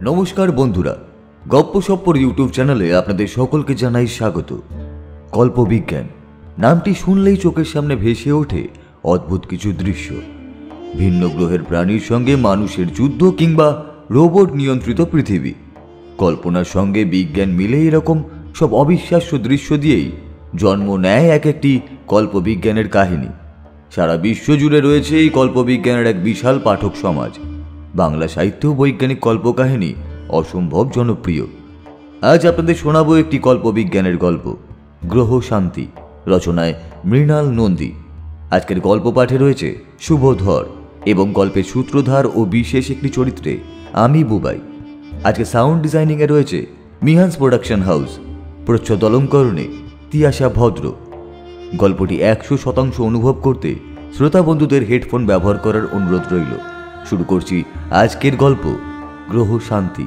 নমস্কার বন্ধুরা, গপ্পসপ্পর ইউটিউব চ্যানেলে আপনাদের সকলকে জানাই স্বাগত। কল্পবিজ্ঞান নামটি শুনলেই চোখের সামনে ভেসে ওঠে অদ্ভুত কিছু দৃশ্য। ভিন্ন গ্রহের প্রাণীর সঙ্গে মানুষের যুদ্ধ কিংবা রোবট নিয়ন্ত্রিত পৃথিবী। কল্পনার সঙ্গে বিজ্ঞান মিলে এরকম সব অবিশ্বাস্য দৃশ্য দিয়েই জন্ম নেয় এক একটি কল্পবিজ্ঞানের কাহিনী। সারা বিশ্ব জুড়ে রয়েছে এই কল্পবিজ্ঞানের এক বিশাল পাঠক সমাজ। বাংলা সাহিত্য বৈজ্ঞানিক কল্পকাহিনী অসম্ভব জনপ্রিয়। আজ আপনাদের শোনাবো একটি কল্পবিজ্ঞানের গল্প, গ্রহ শান্তি, রচনায় মৃণাল নন্দী। আজকের গল্প পাঠে রয়েছে শুভ ধর এবং গল্পের সূত্রধার ও বিশেষ একটি চরিত্রে আমি বুবাই। আজকে সাউন্ড ডিজাইনিংয়ে রয়েছে মিহান্স প্রোডাকশন হাউস, প্রচ্ছদ অলঙ্করণে তিয়াশা ভদ্র। গল্পটি 100% অনুভব করতে শ্রোতা বন্ধুদের হেডফোন ব্যবহার করার অনুরোধ রইল। শুরু করছি আজকের গল্প, গ্রহ শান্তি।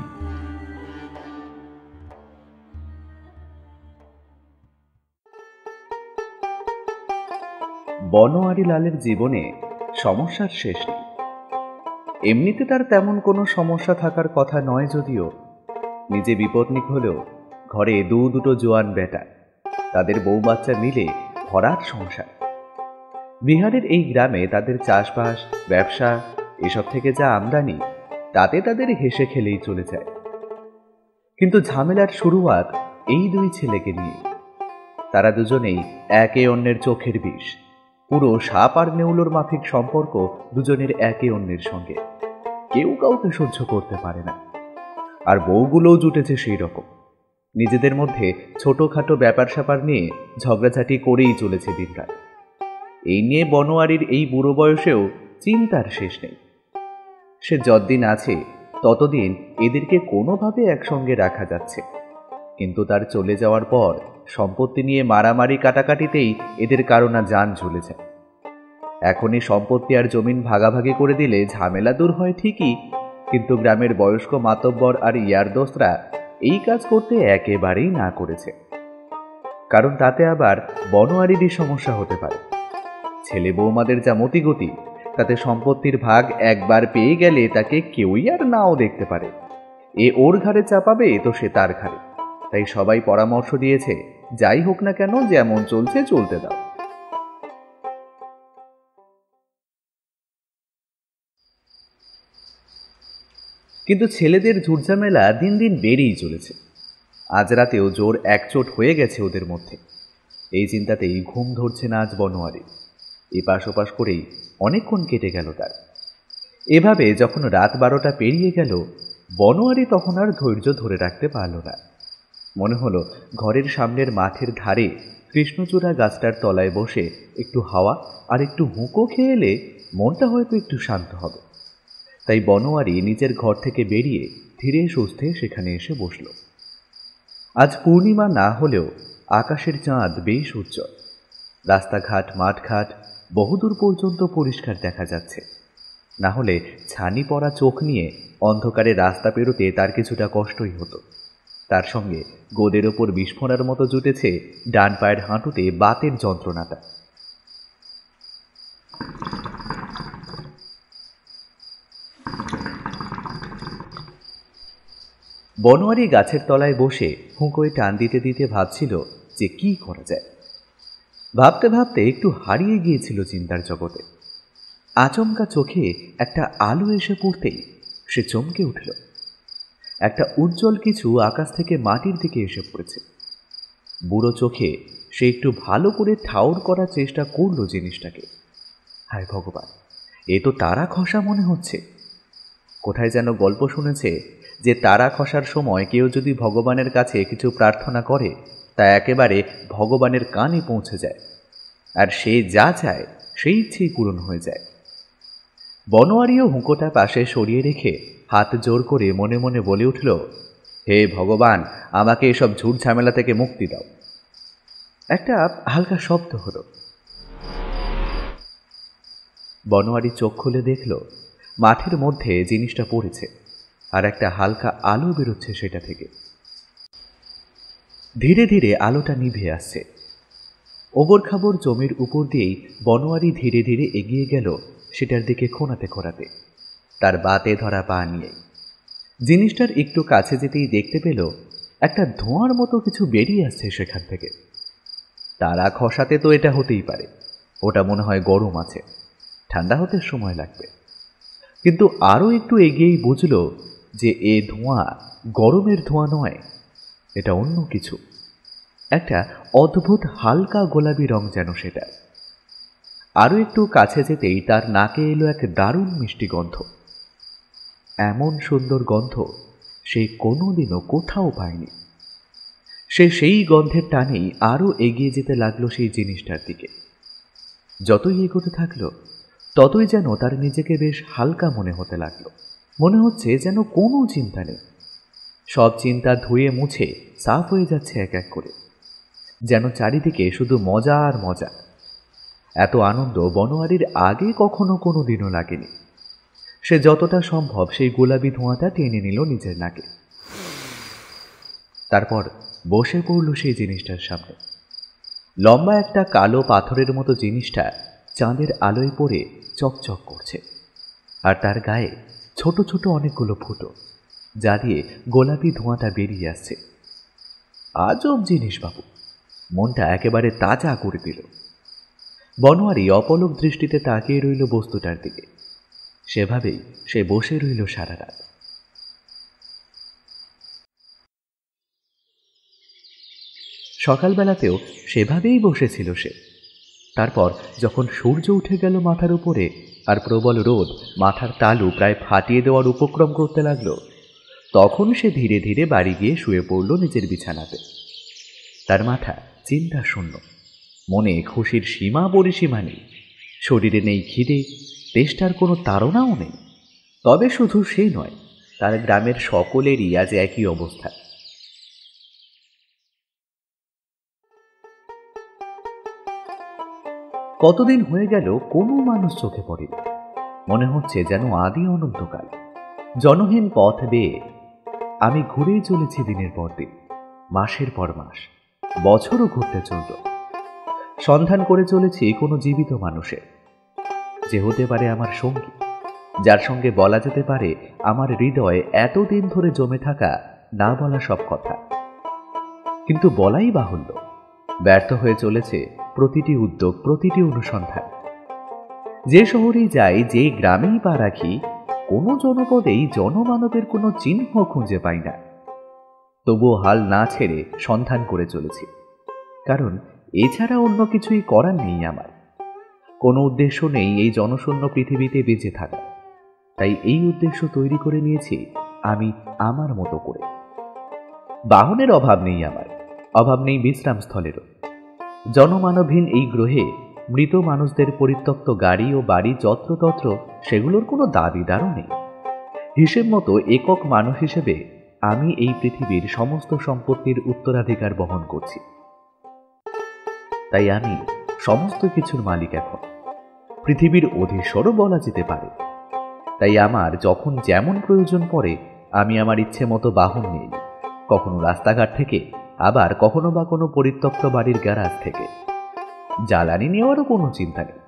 বনোয়ারি লালের জীবনে সমস্যার শেষ নেই। এমনিতে তার তেমন কোনো সমস্যা থাকার কথা নয়, যদিও নিজে বিপত্নিক হলেও ঘরে দুটো জোয়ান বেটা, তাদের বউ বাচ্চা মিলে ভরাট সংসার। বিহারের এই গ্রামে তাদের চাষবাস, ব্যবসা এসব থেকে যা আমদানি, তাতে তাদের হেসে খেলেই চলে যায়। কিন্তু ঝামেলার শুরুয়াত এই দুই ছেলেকে নিয়ে। তারা দুজনেই একে অন্যের চোখের বিষ। পুরো সাপ আর নেউলোর মাফিক সম্পর্ক দুজনের একে অন্যের সঙ্গে। কেউ কাউকে সহ্য করতে পারে না। আর বউগুলোও জুটেছে সেই রকম। নিজেদের মধ্যে ছোটখাটো ব্যাপার স্যাপার নিয়ে ঝগড়াঝাটি করেই চলেছে দিনকাল। এই নিয়ে বনোয়ারির এই বুড়ো বয়সেও চিন্তার শেষ নেই। সে যতদিন আছে ততদিন এদেরকে কোনোভাবে একসঙ্গে রাখা যাচ্ছে, কিন্তু তার চলে যাওয়ার পর সম্পত্তি নিয়ে মারামারি কাটাকাটিতেই এদের কারো না জান চলে যায়। এখনই সম্পত্তি আর জমিন ভাগাভাগি করে দিলে ঝামেলা দূর হয় ঠিকই, কিন্তু গ্রামের বয়স্ক মাতব্বর আর ইয়ারদোস্তরা এই কাজ করতে একেবারেই না করেছে। কারণ তাতে আবার বনোয়ারিরই সমস্যা হতে পারে। ছেলে বৌমাদের যা মতিগতি, তাতে সম্পত্তির ভাগ একবার পেয়ে গেলে তাকে কেউই আর নাও দেখতে পারে। এ ওর ঘাড়ে চাপাবে তো সে তার ঘাড়ে। তাই সবাই পরামর্শ দিয়েছে, যাই হোক না কেন যেমন চলছে চলতে দাও। কিন্তু ছেলেদের ঝুটঝামেলা দিন দিন বেড়েই চলেছে। আজ রাতেও জোর একচোট হয়ে গেছে ওদের মধ্যে। এই চিন্তাতেই ঘুম ধরছে না আজ বনোয়ারি। এপাশ ওপাশ করেই অনেকক্ষণ কেটে গেল তার। এভাবে যখন রাত 12টা পেরিয়ে গেল, বনোয়ারি তখন আর ধৈর্য ধরে রাখতে পারল না। মনে হলো ঘরের সামনের মাঠের ধারে কৃষ্ণচূড়া গাছটার তলায় বসে একটু হাওয়া আর একটু হুঁকো খেয়ে এলে মনটা হয়তো একটু শান্ত হবে। তাই বনোয়ারি নিজের ঘর থেকে বেরিয়ে ধীরে সুস্থে সেখানে এসে বসল। আজ পূর্ণিমা না হলেও আকাশের চাঁদ বেশ উজ্জ্বল। রাস্তাঘাট, মাঠঘাট বহুদূর পর্যন্ত পরিষ্কার দেখা যাচ্ছে। না হলে ছানি পড়া চোখ নিয়ে অন্ধকারে রাস্তা পেরোতে তার কিছুটা কষ্টই হতো। তার সঙ্গে গোদের ওপর বিস্ফোরণের মতো জুটেছে ডান পায়ের হাঁটুতে বাতের যন্ত্রণাটা। বনোয়ারি গাছের তলায় বসে হুঁকোয় টান দিতে দিতে ভাবছিল যে কি করা যায়। ভাবতে ভাবতে একটু হারিয়ে গিয়েছিল চিন্তার জগতে। আচমকা চোখে একটা আলো এসে পড়তেই সে চমকে উঠল। একটা উজ্জ্বল কিছু আকাশ থেকে মাটির দিকে এসে পড়েছে। বুড়ো চোখে সে একটু ভালো করে ঠাউর করার চেষ্টা করল জিনিসটাকে। হায় ভগবান, এ তো তারা খসা মনে হচ্ছে। কোথায় যেন গল্প শুনেছে যে তারা খসার সময় কেউ যদি ভগবানের কাছে কিছু প্রার্থনা করে তা একেবারে ভগবানের কানে পৌঁছে যায়, আর সে যা চায় সেই ইচ্ছেই পূরণ হয়ে যায়। বনোয়ারিও হুঁকোটা পাশে সরিয়ে রেখে হাত জোর করে মনে মনে বলে উঠল, হে ভগবান, আমাকে এসব ঝুট ঝামেলা থেকে মুক্তি দাও। একটা হালকা শব্দ হলো। বনোয়ারি চোখ খুলে দেখল মাঠের মধ্যে জিনিসটা পড়েছে, আর একটা হালকা আলো বেরোচ্ছে সেটা থেকে। ধীরে ধীরে আলোটা নিভে আসছে। ওবর খাবর জমির উপর দিয়েই বনোয়ারি ধীরে ধীরে এগিয়ে গেল সেটার দিকে খোঁড়াতে খোঁড়াতে, তার বাতে ধরা পা নিয়ে। জিনিসটার একটু কাছে যেতেই দেখতে পেল একটা ধোঁয়ার মতো কিছু বেরিয়ে আসছে সেখান থেকে। তারা খসাতে তো এটা হতেই পারে, ওটা মনে হয় গরম আছে, ঠান্ডা হতে সময় লাগবে। কিন্তু আরও একটু এগিয়েই বুঝল যে এ ধোঁয়া গরমের ধোঁয়া নয়, এটা অন্য কিছু, একটা অদ্ভুত হালকা গোলাপি রং যেন সেটা। আরও একটু কাছে যেতেই তার নাকে এলো এক দারুণ মিষ্টি গন্ধ। এমন সুন্দর গন্ধ সে কোনোদিনও কোথাও পায়নি। সে সেই গন্ধের টানেই আরও এগিয়ে যেতে লাগলো সেই জিনিসটার দিকে। যতই এগোতে থাকলো ততই যেন তার নিজেকে বেশ হালকা মনে হতে লাগলো। মনে হচ্ছে যেন কোনো চিন্তা নেই, সব চিন্তা ধুয়ে মুছে সাফ হয়ে যাচ্ছে এক এক করে, যেন চারিদিকে শুধু মজা আর মজা। এত আনন্দ বনোয়ারির আগে কখনো কোনো দিনও লাগেনি। সে যতটা সম্ভব সেই গোলাপি ধোঁয়াটা টেনে নিল নিজের নাকে। তারপর বসে পড়ল সেই জিনিসটার সামনে। লম্বা একটা কালো পাথরের মতো জিনিসটা চাঁদের আলোয় পড়ে চকচক করছে, আর তার গায়ে ছোট ছোট অনেকগুলো ফুটো, যা দিয়ে গোলাপি ধোঁয়াটা বেরিয়ে আসছে। আজব জিনিস বাবু, মনটা একেবারে তাজা করে দিল। বনোয়ারি অপলক দৃষ্টিতে তাকিয়ে রইল বস্তুটার দিকে। সেভাবেই সে বসে রইল সারা রাত। সকালবেলাতেও সেভাবেই বসেছিল সে। তারপর যখন সূর্য উঠে গেল মাথার উপরে আর প্রবল রোদ মাথার তালু প্রায় ফাটিয়ে দেওয়ার উপক্রম করতে লাগলো, তখন সে ধীরে ধীরে বাড়ি গিয়ে শুয়ে পড়ল নিজের বিছানাতে। তার মাথা চিন্তা শূন্য, মনে খুশির সীমা পরিসীমা নেই, শরীরে নেই খিদে, তেষ্টার কোনো তাড়নাও নেই। তবে শুধু সেই নয়, তার গ্রামের সকলেরই আজ একই অবস্থা। কতদিন হয়ে গেল কোনো মানুষ চোখে পড়ে, মনে হচ্ছে যেন আদি অনন্তকাল। জনহীন পথ বেয়ে আমি ঘুরেই চলেছি দিনের পর দিন, মাসের পর মাস, বছরও ঘুরতে চলল। সন্ধান করে চলেছি কোনো জীবিত মানুষের, যে হতে পারে আমার সঙ্গী, যার সঙ্গে বলা যেতে পারে আমার হৃদয়ে এতদিন ধরে জমে থাকা না বলা সব কথা। কিন্তু বলাই বাহুল্য, ব্যর্থ হয়ে চলেছে প্রতিটি উদ্যোগ, প্রতিটি অনুসন্ধান। যে শহরেই যাই, যে গ্রামেই পা রাখি, কোনো জনপদেই জনমানবের কোনো চিহ্ন খুঁজে পাই না। তবুও হাল না ছেড়ে সন্ধান করে চলেছি, কারণ এছাড়া অন্য কিছুই করার নেই আমার। কোনো উদ্দেশ্য নেই এই জনশূন্য পৃথিবীতে বেঁচে থাকা। তাই এই উদ্দেশ্য তৈরি করে নিয়েছি আমি আমার মতো করে। বাহনের অভাব নেই আমার, অভাব নেই বিশ্রামস্থলেরও। জনমানবহীন এই গ্রহে মৃত মানুষদের পরিত্যক্ত গাড়ি ও বাড়ি যত্রতত্র, সেগুলোর কোনো দাবিদারও নেই। হিসেব মতো একক মানুষ হিসেবে আমি এই পৃথিবীর সমস্ত সম্পত্তির উত্তরাধিকার বহন করছি। তাই আমি সমস্ত কিছুর মালিক এখন, পৃথিবীর অধীশ্বরও বলা যেতে পারে। তাই আমার যখন যেমন প্রয়োজন পড়ে আমি আমার ইচ্ছে মতো বাহন নিই, কখনো রাস্তাঘাট থেকে, আবার কখনো বা কোনো পরিত্যক্ত বাড়ির গ্যারাজ থেকে। জ্বালানি নেওয়ারও কোনো চিন্তা নেই,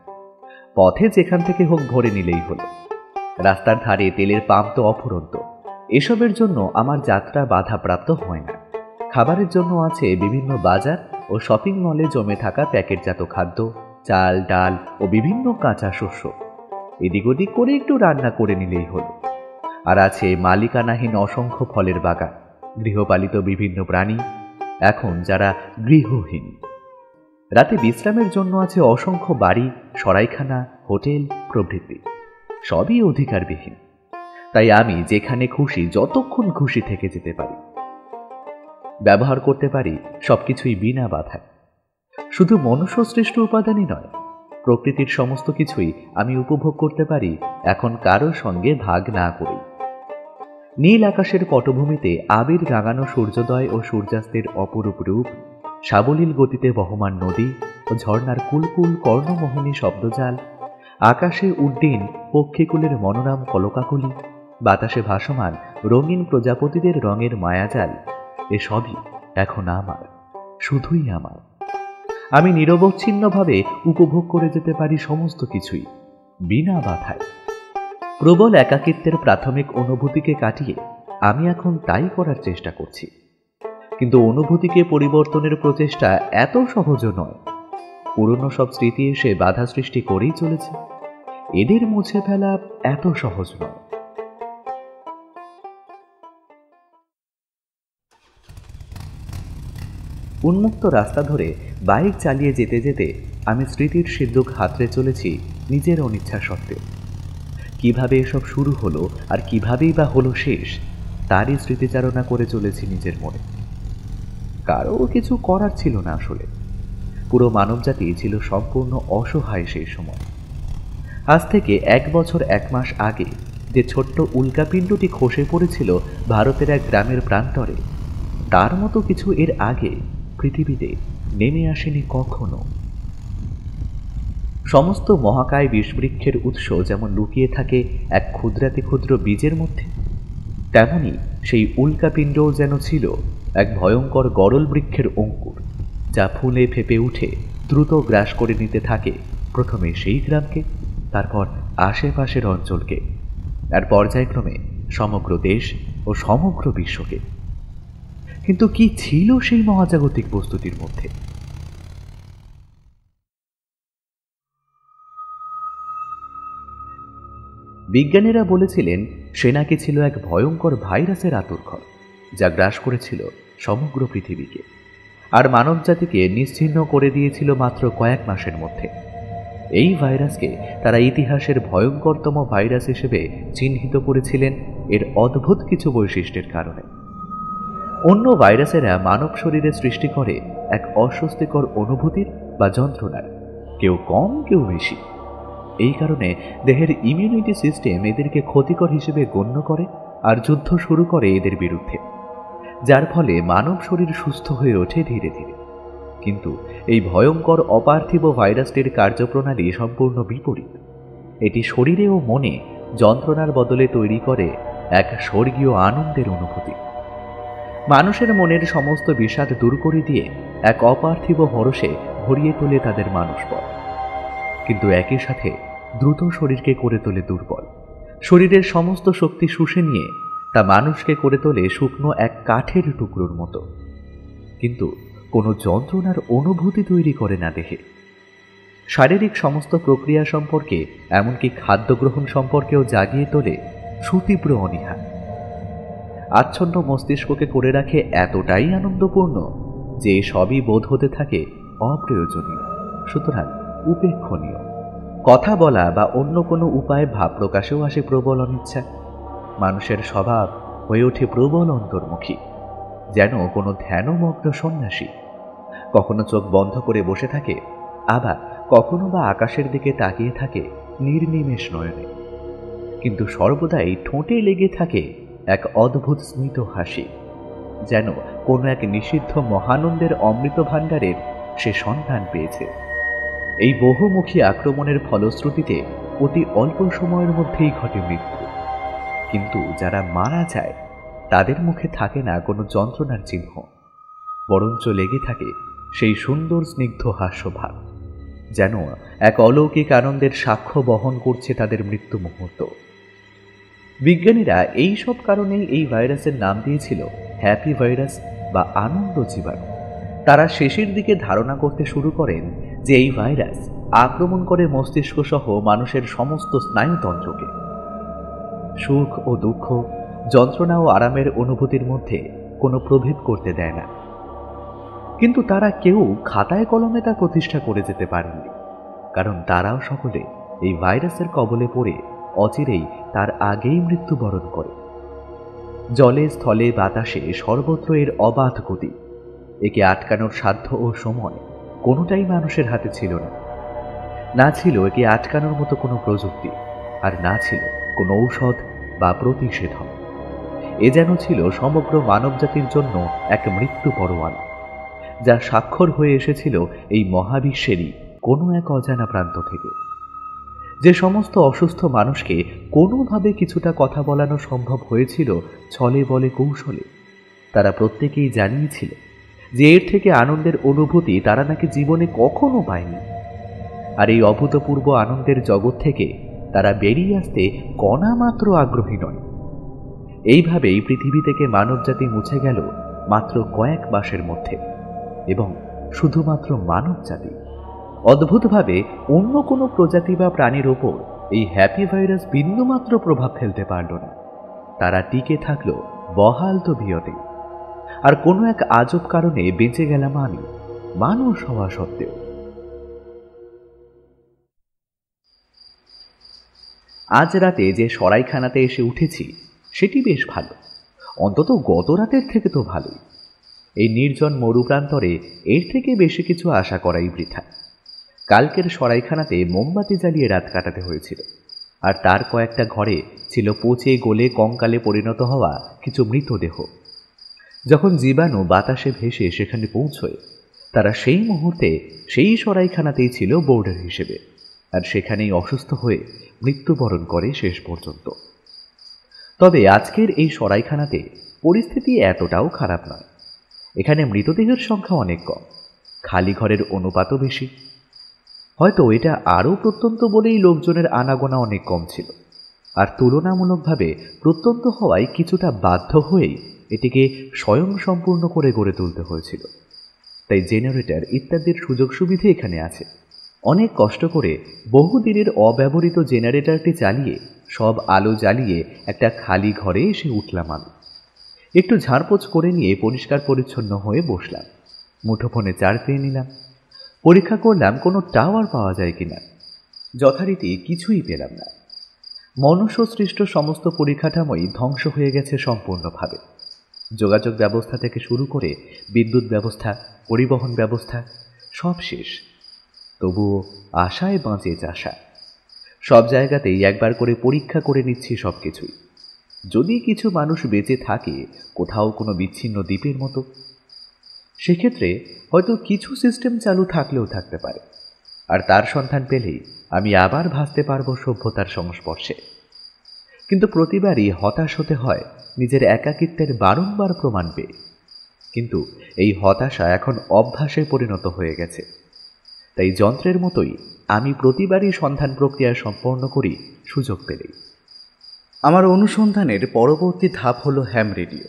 পথে যেখান থেকে হোক ভরে নিলেই হলো। রাস্তার ধারে তেলের পাম্প তো অফুরন্ত, এসবের জন্য আমার যাত্রা বাধাপ্রাপ্ত হয় না। খাবারের জন্য আছে বিভিন্ন বাজার ও শপিং মলে জমে থাকা প্যাকেটজাত খাদ্য, চাল ডাল ও বিভিন্ন কাঁচা শস্য। এদিক ওদিক করে একটু রান্না করে নিলেই হলো। আর আছে মালিকানাহীন অসংখ্য ফলের বাগান, গৃহপালিত বিভিন্ন প্রাণী, এখন যারা গৃহহীন। রাতে বিশ্রামের জন্য আছে অসংখ্য বাড়ি, সরাইখানা, হোটেল প্রভৃতি, সবই অধিকারবিহীন। তাই আমি যেখানে খুশি যতক্ষণ খুশি থেকে যেতে পারি, ব্যবহার করতে পারি সবকিছুই বিনা বাধায়। শুধু মনুষ্য সৃষ্ট উপাদানই নয়, প্রকৃতির সমস্ত কিছুই আমি উপভোগ করতে পারি এখন কারোর সঙ্গে ভাগ না করি। নীল আকাশের পটভূমিতে আবির রাঙানো সূর্যোদয় ও সূর্যাস্তের অপরূপ রূপ, সাবলীল গতিতে বহমান নদী ও ঝর্ণার কুলকুল কর্ণমোহিনী শব্দজাল, আকাশে উড্ডীন পক্ষীকুলের মনোরম কলকাকলি, বাতাসে ভাসমান রঙিন প্রজাপতিদের রঙের মায়াজাল, এসবই এখন আমার, শুধুই আমার। আমি নিরবচ্ছিন্নভাবে উপভোগ করে যেতে পারি সমস্ত কিছুই বিনা বাধায়। প্রবল একাকিত্বের প্রাথমিক অনুভূতিকে কাটিয়ে আমি এখন তাই করার চেষ্টা করছি, কিন্তু অনুভূতিকে পরিবর্তনের প্রচেষ্টা এত সহজও নয়। পুরনো সব স্মৃতি এসে বাধা সৃষ্টি করেই চলেছে, এদের মুছে ফেলা এত সহজ নয়। উন্মুক্ত রাস্তা ধরে বাইক চালিয়ে যেতে যেতে আমি স্মৃতির সিন্ধুক হাতড়ে চলেছি নিজের অনিচ্ছা সত্ত্বেও। কিভাবে এসব শুরু হলো আর কিভাবেই বা হলো শেষ, তারই স্মৃতিচারণা করে চলেছি নিজের মনে। কারো কিছু করার ছিল না আসলে। পুরো মানবজাতি ছিল সম্পূর্ণ অসহায় সেই সময়। আজ থেকে 1 বছর 1 মাস আগে যে ছোট্ট উল্কাপিণ্ডটি খসে পড়েছিল ভারতের এক গ্রামের প্রান্তরে, তার মতো কিছু এর আগে পৃথিবীতে নেমে আসেনি কখনো। সমস্ত মহাকায় বিষবৃক্ষের উৎস যেমন লুকিয়ে থাকে এক ক্ষুদ্রাতি ক্ষুদ্র বীজের মধ্যে, তেমনি সেই উল্কাপিণ্ডও যেন ছিল এক ভয়ঙ্কর গরল বৃক্ষের অঙ্কুর, যা ফুলে ফেপে উঠে দ্রুত গ্রাস করে নিতে থাকে প্রথমে সেই গ্রামকে, তারপর আশেপাশের অঞ্চলকে, আর পর্যায়ক্রমে সমগ্র দেশ ও সমগ্র বিশ্বকে। কিন্তু কি ছিল সেই মহাজাগতিক বস্তুটির মধ্যে? বিজ্ঞানীরা বলেছিলেন সে নাকি ছিল এক ভয়ঙ্কর ভাইরাসের আতুরঘর, যা গ্রাস করেছিল সমগ্র পৃথিবীকে আর মানবজাতিকে নিশ্চিহ্ন করে দিয়েছিল মাত্র কয়েক মাসের মধ্যে। এই ভাইরাসকে তারা ইতিহাসের ভয়ঙ্করতম ভাইরাস হিসেবে চিহ্নিত করেছিলেন এর অদ্ভুত কিছু বৈশিষ্ট্যের কারণে। অন্য ভাইরাসেরা মানব শরীরে সৃষ্টি করে এক অস্বস্তিকর অনুভূতির বা যন্ত্রণার, কেউ কম কেউ বেশি। এই কারণে দেহের ইমিউনিটি সিস্টেম এদেরকে ক্ষতিকর হিসেবে গণ্য করে আর যুদ্ধ শুরু করে এদের বিরুদ্ধে, যার ফলে মানব শরীর সুস্থ হয়ে ওঠে ধীরে ধীরে। কিন্তু এই ভয়ঙ্কর অপার্থিব ভাইরাসটির কার্যপ্রণালী সম্পূর্ণ বিপরীত। এটি শরীরে ও মনে যন্ত্রণার বদলে তৈরি করে এক স্বর্গীয় আনন্দের অনুভূতি। মানুষের মনের সমস্ত বিষাদ দূর করে দিয়ে এক অপার্থিব হরষে ভরিয়ে তোলে তাদের মানুষপদ, কিন্তু একই সাথে দ্রুত শরীরকে করে তোলে দুর্বল। শরীরের সমস্ত শক্তি শুষে নিয়ে তা মানুষকে করে তোলে শুকনো এক কাঠের টুকরোর মতো, কিন্তু কোনো যন্ত্রণার অনুভূতি তৈরি করে না দেহে। শারীরিক সমস্ত প্রক্রিয়া সম্পর্কে, এমনকি খাদ্য গ্রহণ সম্পর্কেও জাগিয়ে তোলে সুতীব্র অনীহা। আচ্ছন্ন মস্তিষ্ককে করে রাখে এতটাই আনন্দপূর্ণ যে সবই বোধ হতে থাকে অপ্রয়োজনীয়, সুতরাং উপেক্ষণীয়। কথা বলা বা অন্য কোনো উপায়ে ভাব প্রকাশেও আসে প্রবল অনিচ্ছা। মানুষের স্বভাব হয়ে ওঠে প্রবল অন্তর্মুখী, যেন কোনো ধ্যানমগ্ন সন্ন্যাসী। কখনো চোখ বন্ধ করে বসে থাকে, আবার কখনো বা আকাশের দিকে তাকিয়ে থাকে নির্নিমেষ নয়নে, কিন্তু সর্বদাই ঠোঁটে লেগে থাকে এক অদ্ভুত স্মিত হাসি, যেন কোনো এক নিষিদ্ধ মহানন্দের অমৃত ভাণ্ডারের সে সন্ধান পেয়েছে। এই বহুমুখী আক্রমণের ফলশ্রুতিতে অতি অল্প সময়ের মধ্যেই ঘটে মৃত্যু, কিন্তু যারা মারা যায় তাদের মুখে থাকে না কোনো যন্ত্রণার চিহ্ন, বরঞ্চ লেগে থাকে সেই সুন্দর স্নিগ্ধ হাস্যভাব, যেন এক অলৌকিক আনন্দের সাক্ষ্য বহন করছে তাদের মৃত্যু মুহূর্ত। বিজ্ঞানীরা এই সব কারণেই এই ভাইরাসের নাম দিয়েছিল হ্যাপি ভাইরাস বা আনন্দ জীবাণু। তারা শেষের দিকে ধারণা করতে শুরু করেন যে এই ভাইরাস আক্রমণ করে মস্তিষ্ক সহ মানুষের সমস্ত স্নায়ুতন্ত্রকে। সুখ ও দুঃখ, যন্ত্রণা ও আরামের অনুভূতির মধ্যে কোনো প্রভেদ করতে দেয় না। কিন্তু তারা কেউ খাতায় কলমে তা প্রতিষ্ঠা করে যেতে পারেননি, কারণ তারাও সকলে এই ভাইরাসের কবলে পড়ে অচিরেই তার আগেই মৃত্যুবরণ করে। জলে, স্থলে, বাতাসে সর্বত্র এর অবাধ গতি। একে আটকানোর সাধ্য ও সময় কোনোটাই মানুষের হাতে ছিল না। না ছিল একে আটকানোর মতো কোনো প্রযুক্তি, আর না ছিল কোনো ঔষধ বা প্রতিষেধক। এ যেন ছিল সমগ্র মানবজাতির জন্য এক মৃত্যু পরোয়ানা, যা স্বাক্ষর হয়ে এসেছিল এই মহাবিশ্বেরই কোনো এক অজানা প্রান্ত থেকে। যে সমস্ত অসুস্থ মানুষকে কোনোভাবে কিছুটা কথা বলানো সম্ভব হয়েছিল ছলে বলে কৌশলে, তারা প্রত্যেকেই জানিয়েছিল যে এর থেকে আনন্দের অনুভূতি তারা নাকি জীবনে কখনো পায়নি। আর এই অভূতপূর্ব আনন্দের জগৎ থেকে তারা বেরিয়ে আসতে কণা মাত্র আগ্রহী নয়। এইভাবেই পৃথিবী থেকে মানবজাতি মুছে গেল মাত্র কয়েক মাসের মধ্যে, এবং শুধুমাত্র মানবজাতি। অদ্ভুতভাবে অন্য কোনো প্রজাতি বা প্রাণীর ওপর এই হ্যাপি ভাইরাস বিন্দুমাত্র প্রভাব ফেলতে পারল না। তারা টিকে থাকলো বহাল তবিয়তে। আর কোনো এক আজব কারণে বেঁচে গেলাম আমি, মানুষ হওয়া সত্ত্বেও। আজ রাতে যে সরাইখানাতে এসে উঠেছি সেটি বেশ ভালো, অন্তত গত রাতের থেকে তো ভালোই। এই নির্জন মরুপ্রান্তরে এর থেকে বেশি কিছু আশা করাই বৃথা। কালকের সরাইখানাতে মোমবাতি জ্বালিয়ে রাত কাটাতে হয়েছিল, আর তার কয়েকটা ঘরে ছিল পচে গলে কঙ্কালে পরিণত হওয়া কিছু মৃতদেহ। যখন জীবাণু বাতাসে ভেসে সেখানে পৌঁছয়, তারা সেই মুহূর্তে সেই সরাইখানাতেই ছিল বোর্ডার হিসেবে, আর সেখানেই অসুস্থ হয়ে মৃত্যুবরণ করে শেষ পর্যন্ত। তবে আজকের এই সরাইখানাতে পরিস্থিতি এতটাও খারাপ নয়। এখানে মৃতদেহের সংখ্যা অনেক কম, খালি ঘরের অনুপাতও বেশি। হয়তো এটা আরও প্রত্যন্ত বলেই লোকজনের আনাগোনা অনেক কম ছিল, আর তুলনামূলকভাবে প্রত্যন্ত হওয়ায় কিছুটা বাধ্য হয়েই এটিকে স্বয়ংসম্পূর্ণ করে গড়ে তুলতে হয়েছিল। তাই জেনারেটর ইত্যাদির সুযোগ সুবিধে এখানে আছে। অনেক কষ্ট করে বহুদিনের অব্যবহৃত জেনারেটরটি চালিয়ে সব আলো জ্বালিয়ে একটা খালি ঘরে এসে উঠলাম আমি। একটু ঝাড়পোছ করে নিয়ে পরিষ্কার পরিচ্ছন্ন হয়ে বসলাম। মুঠোফোনে চার্জ দিয়ে নিলাম। পরীক্ষা করলাম কোনো টাওয়ার পাওয়া যায় কিনা। যথারীতি কিছুই পেলাম না। মনুষ্য সৃষ্ট সমস্ত পরিকাঠামোই ধ্বংস হয়ে গেছে সম্পূর্ণভাবে। যোগাযোগ ব্যবস্থা থেকে শুরু করে বিদ্যুৎ ব্যবস্থা, পরিবহন ব্যবস্থা সব শেষ। তবুও আশায় বাঁচে চাষা। সব জায়গাতেই একবার করে পরীক্ষা করে নিচ্ছি সবকিছুই। যদি কিছু মানুষ বেঁচে থাকে কোথাও কোনো বিচ্ছিন্ন দ্বীপের মতো, সেক্ষেত্রে হয়তো কিছু সিস্টেম চালু থাকলেও থাকতে পারে, আর তার সন্ধান পেলেই আমি আবার ভাসতে পারবো সভ্যতার সংস্পর্শে। কিন্তু প্রতিবারই হতাশ হতে হয় নিজের একাকিত্বের বারংবার প্রমাণ পেয়ে। কিন্তু এই হতাশা এখন অভ্যাসে পরিণত হয়ে গেছে। তাই যন্ত্রের মতোই আমি প্রতিবারই সন্ধান প্রক্রিয়া সম্পন্ন করি সুযোগ পেলেই। আমার অনুসন্ধানের পরবর্তী ধাপ হলো হ্যাম রেডিও,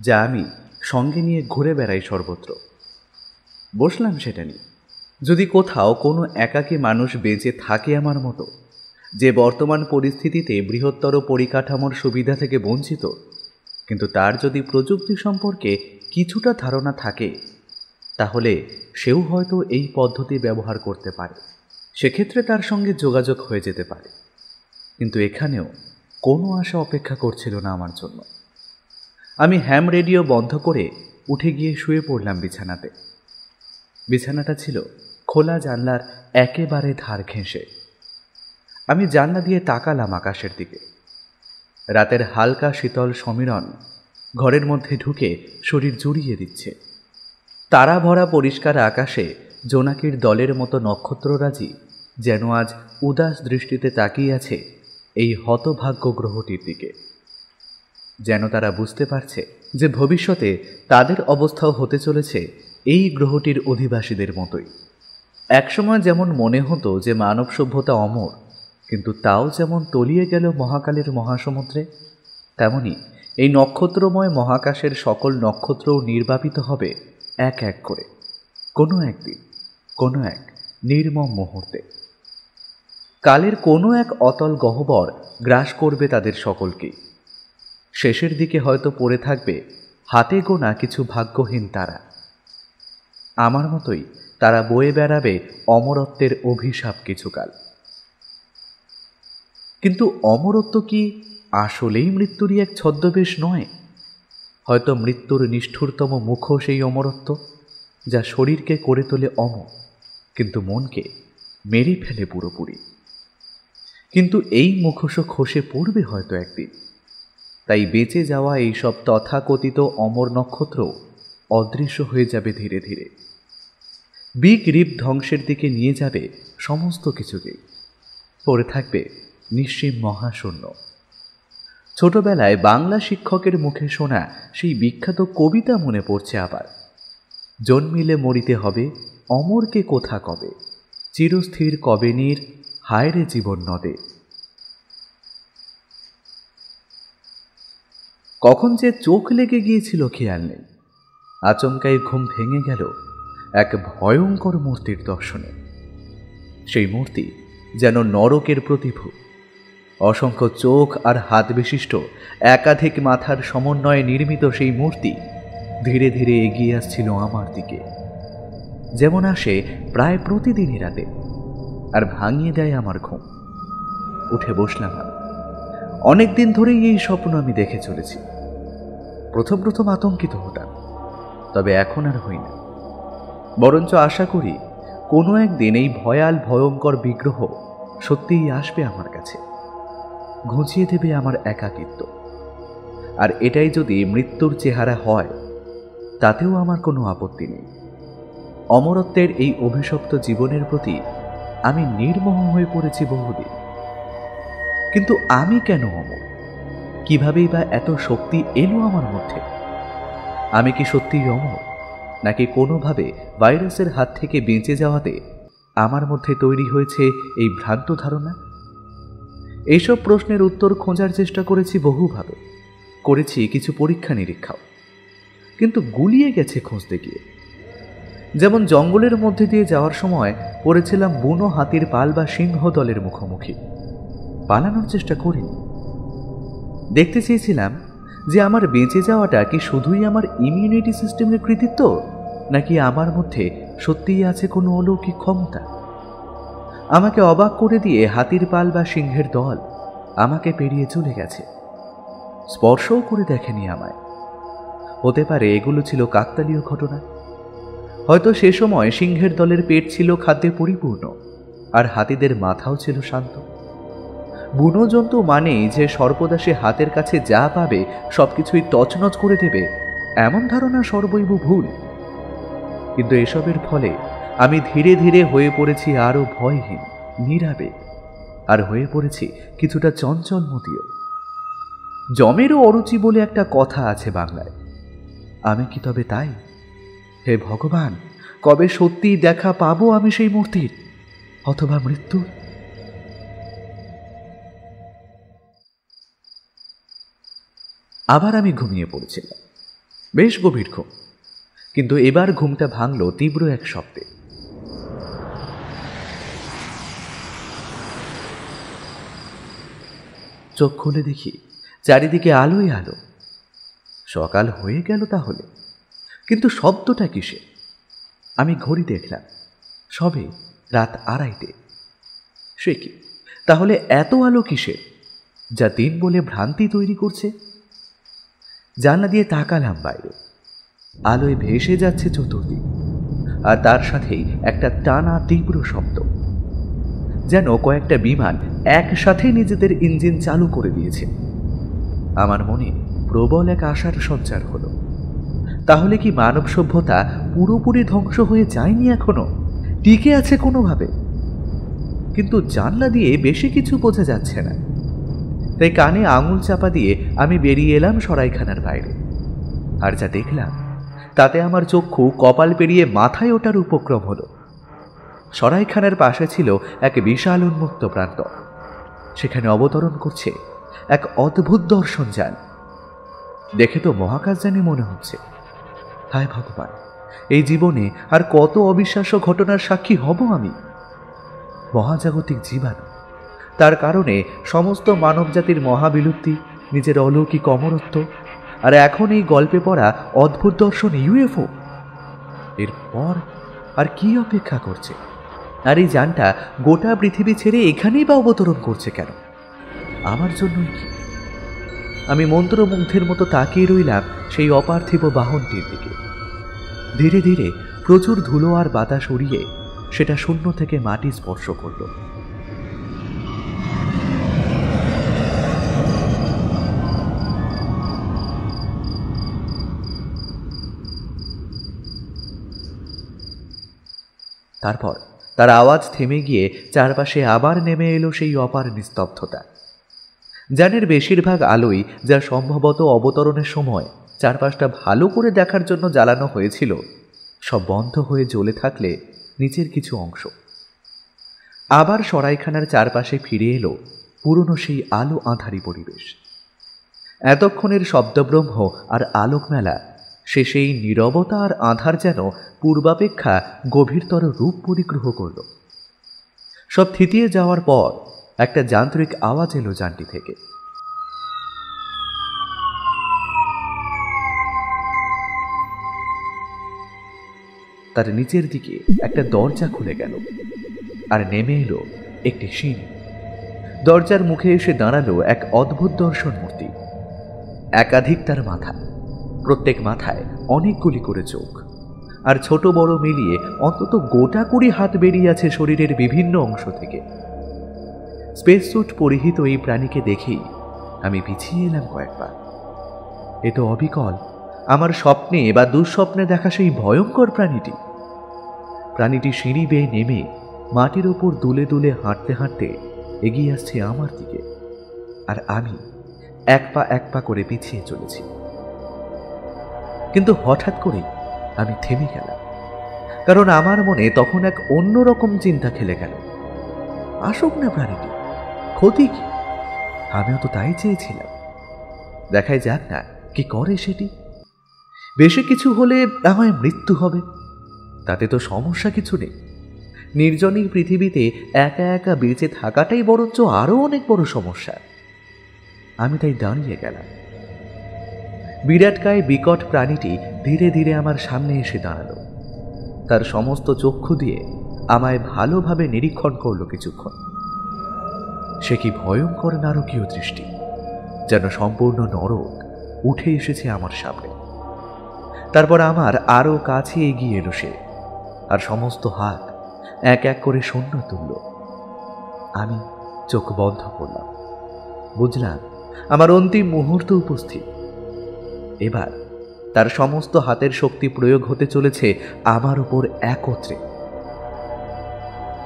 যা আমি সঙ্গে নিয়ে ঘুরে বেড়াই সর্বত্র। বসলাম সেটা নিয়ে। যদি কোথাও কোনো একাকী মানুষ বেঁচে থাকে আমার মতো, যে বর্তমান পরিস্থিতিতে বৃহত্তর পরিকাঠামোর সুবিধা থেকে বঞ্চিত, কিন্তু তার যদি প্রযুক্তি সম্পর্কে কিছুটা ধারণা থাকে, তাহলে সেও হয়তো এই পদ্ধতি ব্যবহার করতে পারে। সেক্ষেত্রে তার সঙ্গে যোগাযোগ হয়ে যেতে পারে। কিন্তু এখানেও কোনো আশা অপেক্ষা করছিল না আমার জন্য। আমি হ্যাম রেডিও বন্ধ করে উঠে গিয়ে শুয়ে পড়লাম বিছানাতে। বিছানাটা ছিল খোলা জানলার একেবারে ধার ঘেঁষে। আমি জানলা দিয়ে তাকালাম আকাশের দিকে। রাতের হালকা শীতল সমীরণ ঘরের মধ্যে ঢুকে শরীর জুড়িয়ে দিচ্ছে। তারা ভরা পরিষ্কার আকাশে জোনাকির দলের মতো নক্ষত্ররাজি যেন আজ উদাস দৃষ্টিতে তাকিয়ে আছে এই হতভাগ্য গ্রহটির দিকে। যেন তারা বুঝতে পারছে যে ভবিষ্যতে তাদের অবস্থাও হতে চলেছে এই গ্রহটির অধিবাসীদের মতোই। একসময় যেমন মনে হতো যে মানব সভ্যতা অমর, কিন্তু তাও যেমন তলিয়ে গেল মহাকালের মহাসমুদ্রে, তেমনি এই নক্ষত্রময় মহাকাশের সকল নক্ষত্রও নির্বাপিত হবে এক এক করে কোনো একদিন, কোনো এক নির্মম মুহূর্তে। কালের কোনো এক অতল গহ্বর গ্রাস করবে তাদের সকলকেই। শেষের দিকে হয়তো পড়ে থাকবে হাতে গোনা কিছু ভাগ্যহীন তারা। আমার মতোই তারা বয়ে বেড়াবে অমরত্বের অভিশাপ কিছুকাল। কিন্তু অমরত্ব কি আসলেই মৃত্যুরই এক ছদ্মবেশ নয়? হয়তো মৃত্যুর নিষ্ঠুরতম মুখোশ এই অমরত্ব, যা শরীরকে করে তোলে অমর, কিন্তু মনকে মেরে ফেলে পুরোপুরি। কিন্তু এই মুখোশও খসে পড়বে হয়তো একদিন। তাই বেঁচে যাওয়া এই সব তথাকথিত অমর নক্ষত্র অদৃশ্য হয়ে যাবে ধীরে ধীরে। বিগ রিপ ধ্বংসের দিকে নিয়ে যাবে সমস্ত কিছুকেই। পড়ে থাকবে নিঃসীম মহাশূন্য। ছোটবেলায় বাংলা শিক্ষকের মুখে শোনা সেই বিখ্যাত কবিতা মনে পড়ছে আবার। জন্মিলে মরিতে হবে, অমরকে কোথা কবে, চিরস্থির কবে নীর, হায়রে জীবন নদে। কখন যে চোখ লেগে গিয়েছিল খেয়াল নেই। আচমকাই ঘুম ভেঙে গেল এক ভয়ঙ্কর মূর্তির দর্শনে। সেই মূর্তি যেন নরকের প্রতিভূ। অসংখ্য চোখ আর হাত বিশিষ্ট একাধিক মাথার সমন্বয়ে নির্মিত সেই মূর্তি ধীরে ধীরে এগিয়ে আসছিল আমার দিকে, যেমন আসে প্রায় প্রতিদিনই রাতে, আর ভাঙিয়ে দেয় আমার ঘুম। উঠে বসলাম আমি। অনেকদিন ধরেই এই স্বপ্ন আমি দেখে চলেছি। প্রথম প্রথম আতঙ্কিত হতাম, তবে এখন আর হই না। বরঞ্চ আশা করি কোনো একদিন এই ভয়াল ভয়ঙ্কর বিগ্রহ সত্যিই আসবে আমার কাছে, ঘুচিয়ে দেবে আমার একাকিত্ব। আর এটাই যদি মৃত্যুর চেহারা হয়, তাতেও আমার কোনো আপত্তি নেই। অমরত্বের এই অভিশপ্ত জীবনের প্রতি আমি নির্মোহ হয়ে পড়েছি বহুদিন। কিন্তু আমি কেন অমর? কিভাবেই বা এত শক্তি এলো আমার মধ্যে? আমি কি সত্যিই অমর, নাকি কোনোভাবে ভাইরাসের হাত থেকে বেঁচে যাওয়াতে আমার মধ্যে তৈরি হয়েছে এই ভ্রান্ত ধারণা? এইসব প্রশ্নের উত্তর খোঁজার চেষ্টা করেছি বহুভাবে, করেছি কিছু পরীক্ষা নিরীক্ষাও, কিন্তু গুলিয়ে গেছে খুঁজতে গিয়ে। যেমন জঙ্গলের মধ্যে দিয়ে যাওয়ার সময় পড়েছিলাম বুনো হাতির পাল বা সিংহ দলের মুখোমুখি। পালানোর চেষ্টা করিনি। দেখতে চেয়েছিলাম যে আমার বেঁচে যাওয়াটা কি শুধুই আমার ইমিউনিটি সিস্টেমের কৃতিত্ব, নাকি আমার মধ্যে সত্যিই আছে কোনো অলৌকিক ক্ষমতা। আমাকে অবাক করে দিয়ে হাতির পাল বা সিংহের দল আমাকে পেরিয়ে চলে গেছে, স্পর্শও করে দেখেনি আমায়। হতে পারে এগুলো ছিল কাকতালীয় ঘটনা। হয়তো সে সময় সিংহের দলের পেট ছিল খাদ্যে পরিপূর্ণ, আর হাতিদের মাথাও ছিল শান্ত। বুনো জন্তু মানেই যে সর্বদা সে হাতের কাছে যা পাবে সবকিছুই তছনছ করে দেবে, এমন ধারণা সর্বৈব ভুল। কিন্তু এসবের ফলে আমি ধীরে ধীরে হয়ে পড়েছি আরো ভয়হীন, নীরবে, আর হয়ে পড়েছি কিছুটা চঞ্চলমতিও। জমেরও অরুচি বলে একটা কথা আছে বাংলায়। আমি কি তবে তাই? হে ভগবান, কবে সত্যি দেখা পাবো আমি সেই মূর্তির, অথবা মৃত্যুর? আবার আমি ঘুমিয়ে পড়েছিলাম, বেশ গভীর ঘুম। কিন্তু এবার ঘুমটা ভাঙল তীব্র এক শব্দে। চোখ খুলে দেখি চারিদিকে আলোই আলো। সকাল হয়ে গেল তাহলে, কিন্তু শব্দটা কিসে? আমি ঘড়ি দেখলাম, সবে রাত 2:30। সে কি তাহলে এত আলো কিসের, যা দিন বলে ভ্রান্তি তৈরি করছে? জানলা দিয়ে তাকালাম বাইরে। আলোয় ভেসে যাচ্ছে চতুর্দিক, আর তার সাথেই একটা টানা তীব্র শব্দ, যেন কয়েকটা বিমান একসাথে নিজেদের ইঞ্জিন চালু করে দিয়েছে। আমার মনে প্রবল এক আশার সঞ্চার হলো। তাহলে কি মানব সভ্যতা পুরোপুরি ধ্বংস হয়ে যায়নি, এখনো টিকে আছে কোনোভাবে? কিন্তু জানলা দিয়ে বেশি কিছু বোঝা যাচ্ছে না। তাই কানে আঙুল চাপা দিয়ে আমি বেরিয়ে এলাম সরাইখানার বাইরে। আর যা দেখলাম তাতে আমার চক্ষু কপাল পেরিয়ে মাথায় ওঠার উপক্রম হলো। সরাইখানার পাশে ছিল এক বিশাল উন্মুক্ত প্রান্তর। সেখানে অবতরণ করছে এক অদ্ভুত দর্শনযান। দেখে তো মহাকাশযানে মনে হচ্ছে। হায় ভগবান, এই জীবনে আর কত অবিশ্বাস্য ঘটনার সাক্ষী হব আমি। মহাজাগতিক জীবাণু, তার কারণে সমস্ত মানবজাতির মহাবিলুপ্তি, নিজের অলৌকিক অমরত্ব, আর এখন এই গল্পে পড়া অদ্ভুত দর্শন ইউএফও। এরপর আর কি অপেক্ষা করছে? আর এই যানটা গোটা পৃথিবী ছেড়ে এখানেই বা অবতরণ করছে কেন? আমার জন্যই কি? আমি মন্ত্রমুগ্ধের মতো তাকিয়ে রইলাম সেই অপার্থিব বাহনটির দিকে। ধীরে ধীরে প্রচুর ধুলো আর বাতাস উড়িয়ে সেটা শূন্য থেকে মাটি স্পর্শ করল। তারপর তার আওয়াজ থেমে গিয়ে চারপাশে আবার নেমে এলো সেই অপার নিস্তব্ধতা। যানের বেশিরভাগ আলোই, যা সম্ভবত অবতরণের সময় চারপাশটা ভালো করে দেখার জন্য জ্বালানো হয়েছিল, সব বন্ধ হয়ে জ্বলে থাকলে নিচের কিছু অংশ। আবার সরাইখানার চারপাশে ফিরে এলো পুরনো সেই আলো আঁধারি পরিবেশ। এতক্ষণের শব্দব্রহ্ম আর আলোক মেলা শেষেই নীরবতা আর আধার যেন পূর্বাপেক্ষা গভীরতর রূপ পরিগ্রহ করল। সব থিতিয়ে যাওয়ার পর একটা যান্ত্রিক আওয়াজ এলো যানটি থেকে। তার নিচের দিকে একটা দরজা খুলে গেল আর নেমে এলো একটি সিঁড়ি। দরজার মুখে এসে দাঁড়ালো এক অদ্ভুত দর্শন মূর্তি। একাধিক তার মাথা, প্রত্যেক মাথায় অনেকগুলি করে চোখ, আর ছোট বড় মিলিয়ে অন্তত গোটা 20 হাত বেরিয়ে আছে শরীরের বিভিন্ন অংশ থেকে। স্পেস স্যুট পরিহিত এই প্রাণীকে দেখেই আমি পিছিয়ে এলাম কয়েকবার। এ তো অবিকল আমার স্বপ্নে বা দুঃস্বপ্নে দেখা সেই ভয়ঙ্কর প্রাণীটি। প্রাণীটি সিঁড়ি বেয়ে নেমে মাটির ওপর দুলে দুলে হাঁটতে হাঁটতে এগিয়ে আসছে আমার দিকে, আর আমি এক পা করে পিছিয়ে চলেছি। কিন্তু হঠাৎ করেই আমি থেমে গেলাম, কারণ আমার মনে তখন এক অন্যরকম চিন্তা খেলে গেল। আসুক না প্রাণীটি, ক্ষতি কি? আমিও তো তাই চেয়েছিলাম। দেখাই যাক না কি করে সেটি। বেশি কিছু হলে আমায় মৃত্যু হবে, তাতে তো সমস্যা কিছু নেই। নির্জনই পৃথিবীতে একা একা বেঁচে থাকাটাই বরঞ্চ আরো অনেক বড় সমস্যা। আমি তাই দাঁড়িয়ে গেলাম। বিরাটকায় বিকট প্রাণীটি ধীরে ধীরে আমার সামনে এসে দাঁড়ালো। তার সমস্ত চক্ষু দিয়ে আমায় ভালোভাবে নিরীক্ষণ করলো কিছুক্ষণ। সে কি ভয়ঙ্কর নারকীয় দৃষ্টি, যেন সম্পূর্ণ নরক উঠে এসেছে আমার সামনে। তারপর আমার আরো কাছে এগিয়ে এলো সে, আর সমস্ত হাত এক এক করে শূন্য তুলল। আমি চোখ বন্ধ করলাম। বুঝলাম আমার অন্তিম মুহূর্ত উপস্থিত। এবার তার সমস্ত হাতের শক্তি প্রয়োগ হতে চলেছে আমার উপর একত্রে।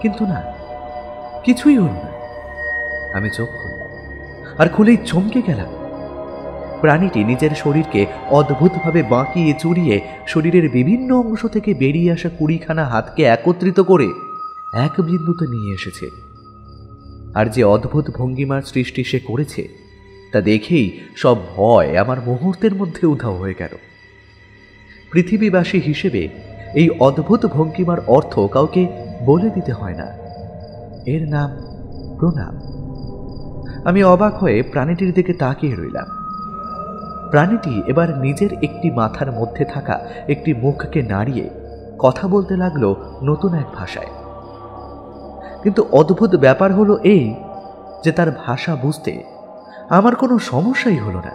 কিন্তু না, কিছুই হল না। আমি চোখ খুললাম, আর খুলেই চমকে গেলাম। প্রাণীটি নিজের শরীরকে অদ্ভুতভাবে বাঁকিয়ে চুরিয়ে শরীরের বিভিন্ন অংশ থেকে বেরিয়ে আসা 20খানা হাতকে একত্রিত করে এক বিন্দুতে নিয়ে এসেছে। আর যে অদ্ভুত ভঙ্গিমার সৃষ্টি সে করেছে তা দেখেই সব ভয় আমার মুহূর্তের মধ্যে উধাও হয়ে গেল। পৃথিবীবাসী হিসেবে এই অদ্ভুত ভঙ্গিমার অর্থ কাউকে বলে দিতে হয় না। এর নাম প্রণাম। আমি অবাক হয়ে প্রাণীটির দিকে তাকিয়ে রইলাম। প্রাণীটি এবার নিজের একটি মাথার মধ্যে থাকা একটি মুখকে নাড়িয়ে কথা বলতে লাগলো নতুন এক ভাষায়। কিন্তু অদ্ভুত ব্যাপার হলো এই যে তার ভাষা বুঝতে আমার কোনো সমস্যাই হলো না।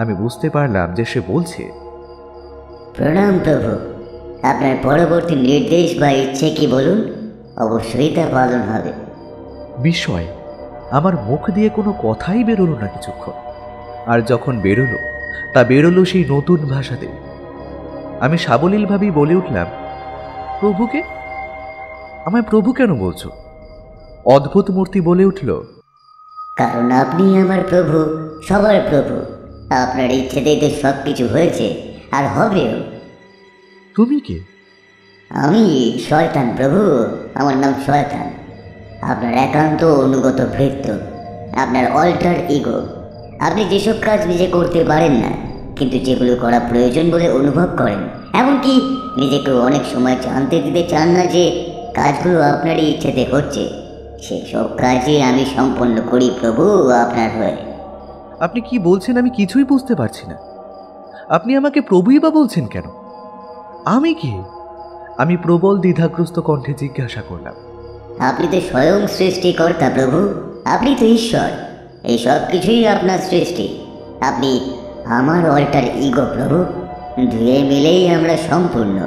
আমি বুঝতে পারলাম যে সে বলছে, প্রণাম প্রভু, আপনার পরবর্তী নির্দেশ বা ইচ্ছে কি বলুন, অবশ্যই তা পালন হবে। বিস্ময় আমার মুখ দিয়ে কোনো কথাই বেরোলো না কিছুক্ষণ, আর যখন বেরোলো তা বেরোলো সেই নতুন ভাষাতে। আমি সাবলীলভাবেই বলে উঠলাম, প্রভুকে? আমায় প্রভু কেন বলছো? অদ্ভুত মূর্তি বলে উঠল, কারণ আপনি আমার প্রভু, সবার প্রভু। আপনার ইচ্ছেতেই তো সব কিছু হয়েছে আর হবেও। তুমি কে? আমি শয়তান প্রভু, আমার নাম শয়তান। আপনার একান্ত অনুগত ভৃত্য, আপনার অল্টার ইগো। আপনি যেসব কাজ নিজে করতে পারেন না, কিন্তু যেগুলো করা প্রয়োজন বলে অনুভব করেন, এমনকি নিজেকে অনেক সময় জানতে দিতে চান না যে কাজগুলো আপনারই ইচ্ছেতে হচ্ছে, সেসব কাজই আমি সম্পন্ন করি প্রভু আপনার হয়ে। আপনি কি বলছেন আমি কিছুই বুঝতে পারছি না। আপনি আমাকে প্রভুই বা বলছেন কেন? আমি কি? আমি প্রবল দ্বিধাগ্রস্ত কণ্ঠে জিজ্ঞাসা করলাম। আপনি তো স্বয়ং সৃষ্টিকর্তা প্রভু, আপনি তো ঈশ্বর। এই সব কিছুই আপনার সৃষ্টি। আপনি আমার অল্টার ইগো প্রভু, দুয়ে মিলেই আমরা সম্পূর্ণ।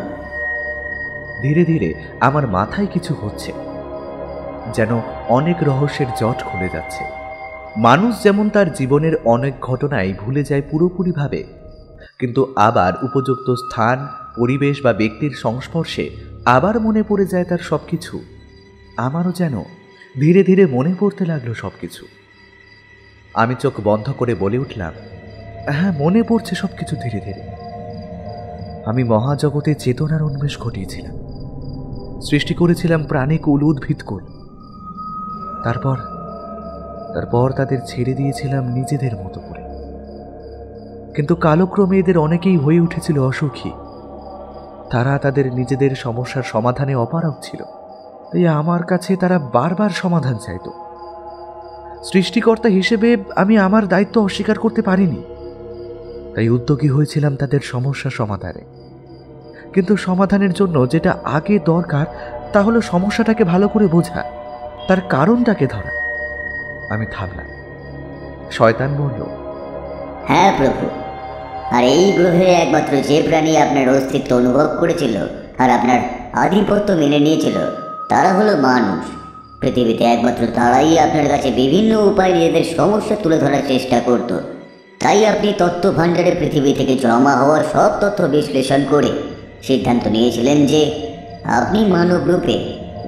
ধীরে ধীরে আমার মাথায় কিছু হচ্ছে, যেন অনেক রহস্যের জট খুলে যাচ্ছে। মানুষ যেমন তার জীবনের অনেক ঘটনাই ভুলে যায় পুরোপুরিভাবে, কিন্তু আবার উপযুক্ত স্থান, পরিবেশ বা ব্যক্তির সংস্পর্শে আবার মনে পড়ে যায় তার সবকিছু। আমারও যেন ধীরে ধীরে মনে পড়তে লাগলো সবকিছু। আমি চোখ বন্ধ করে বলে উঠলাম, হ্যাঁ, মনে পড়ছে সবকিছু ধীরে ধীরে। আমি মহাজগতে চেতনার উন্মেষ ঘটিয়েছিলাম, সৃষ্টি করেছিলাম প্রাণীকুল, উদ্ভিদকুল। তারপর তাদের ছেড়ে দিয়েছিলাম নিজেদের মতো করে। কিন্তু কালক্রমে এদের অনেকেই হয়ে উঠেছিল অসুখী। তারা তাদের নিজেদের সমস্যার সমাধানে অপারগ ছিল, তাই আমার কাছে তারা বারবার সমাধান চাইত। সৃষ্টিকর্তা হিসেবে আমি আমার দায়িত্ব অস্বীকার করতে পারিনি, তাই উদ্যোগী হয়েছিলাম তাদের সমস্যা সমাধানে। কিন্তু সমাধানের জন্য যেটা আগে দরকার তা হলো সমস্যাটাকে ভালো করে বোঝা, তার কারণটাকে ধরা। আমি থামলাম। শয়তান বলল, হ্যাঁ প্রভু, আর এই গ্রহে একমাত্র যে প্রাণী আপনার অস্তিত্ব অনুভব করেছিল আর আপনার আধিপত্য মেনে নিয়েছিল তারা হলো মানুষ। পৃথিবীতে একমাত্র তারাই আপনার কাছে বিভিন্ন উপায়ে নিজেদের সমস্যা তুলে ধরার চেষ্টা করত। তাই আপনি তথ্য ভাণ্ডারে পৃথিবী থেকে জমা হওয়া সব তথ্য বিশ্লেষণ করে সিদ্ধান্ত নিয়েছিলেন যে আপনি মানব রূপে